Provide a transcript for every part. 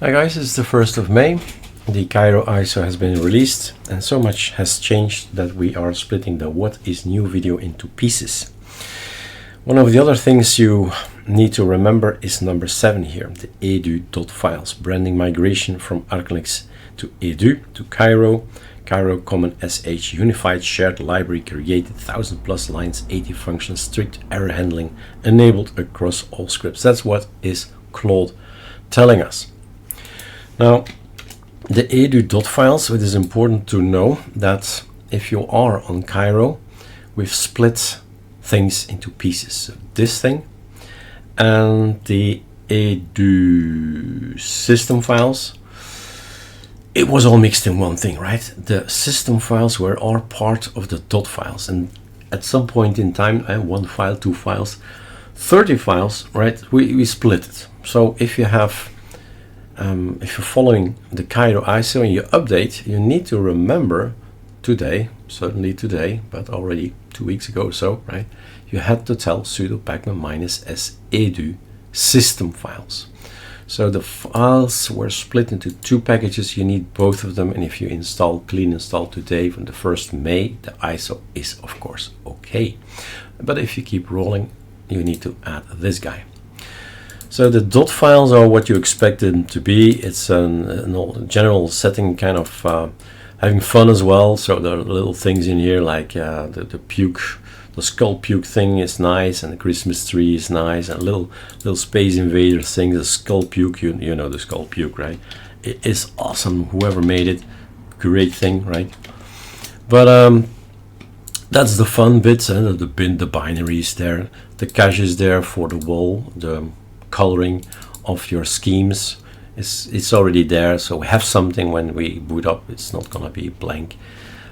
Hi guys, it's the 1st of May. The kiro-iso has been released and so much has changed that we are splitting the what is new video into pieces. One of the other things you need to remember is number 7 here, the edu-dot-files, branding migration from archlinux to edu to kiro. Kiro common sh unified shared library created 1000+ lines, 80 functions, strict error handling enabled across all scripts. That's what is Claude telling us. Now, the edu-dot-files, it is important to know that if you are on Kiro, we've split things into pieces. So this thing and the edu system files, it was all mixed in one thing, right? The system files are part of the dot files, and at some point in time, 1 file, 2 files, 30 files, right? We split it. So if you have if you're following the kiro-iso and you update, you need to remember today, certainly today, but already 2 weeks ago or so, right? You had to tell sudo pacman -s edu system files. So the files were split into 2 packages. You need both of them, and if you clean install today from the 1st May, the ISO is of course okay. But if you keep rolling, you need to add this guy. So the dot files are what you expect them to be. It's a general setting, kind of having fun as well. So there are little things in here like the puke, the skull puke thing is nice, and the Christmas tree is nice, and little Space Invader thing, the skull puke. You know the skull puke, right? It is awesome. Whoever made it, great thing, right? But that's the fun bits, and the binaries there, the caches there for the wall, the coloring of your schemes it's already there, so we have something when we boot up. It's not gonna be blank.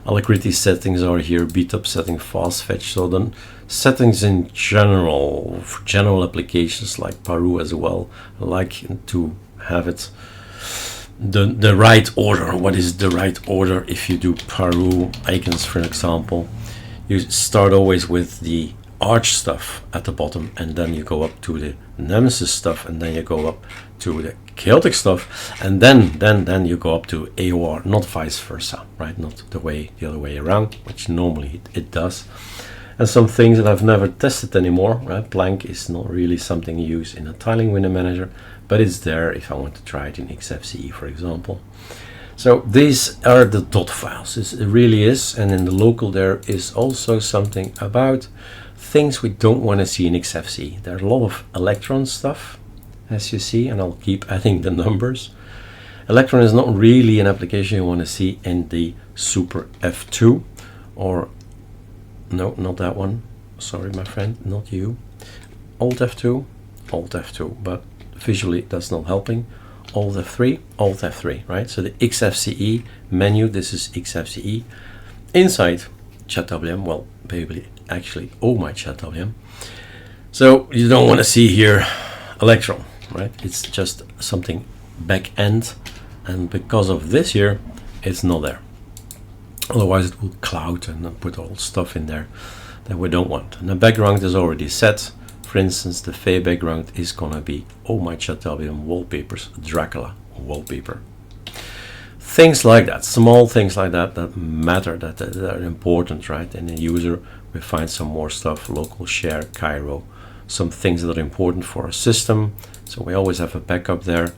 Alacritty settings are here, beat-up setting, fast fetch. So then settings in general, for general applications like Paru as well, I like to have it the right order. What is the right order? If you do Paru icons, for example, you start always with the Arch stuff at the bottom, and then you go up to the Nemesis stuff, and then you go up to the chaotic stuff, and then you go up to AOR, not vice versa, right? Not the other way around, which normally it does. And some things that I've never tested anymore, right? Blank is not really something you use in a tiling window manager, but it's there if I want to try it in Xfce, for example. So these are the dot files. It really is, and in the local there is also something about things we don't want to see in Xfce. There are a lot of Electron stuff, as you see, and I'll keep adding the numbers. Electron is not really an application you want to see in the Super F2, or no, not that one. Sorry, my friend, not you. Alt F2, but visually that's not helping. Alt F3, right? So the Xfce menu, this is Xfce. Inside chadwm, well, baby, actually, oh my chadwm. So you don't want to see here Electron, right? It's just something back end, and because of this here, it's not there. Otherwise it will cloud and put all stuff in there that we don't want. And the background is already set. For instance, the Fae background is gonna be oh my chadwm wallpapers, Dracula wallpaper. Things like that, small things like that that matter, that are important, right? And the user, we find some more stuff, local share, Kiro, some things that are important for our system. So we always have a backup there,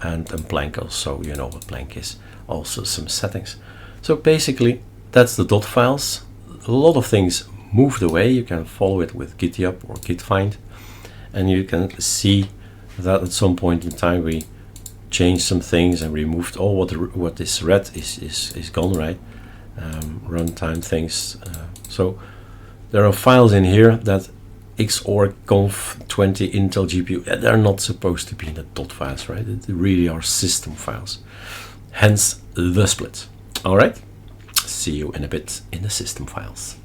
and blank also, you know what blank is, also some settings. So basically, that's the dot files. A lot of things moved away. You can follow it with GitHub or Gitfind, and you can see that at some point in time we changed some things and removed all what is red is gone, right? Runtime things. So there are files in here that xorg conf 20 Intel GPU, they're not supposed to be in the dot files, right? They really are system files. Hence the split. All right. See you in a bit in the system files.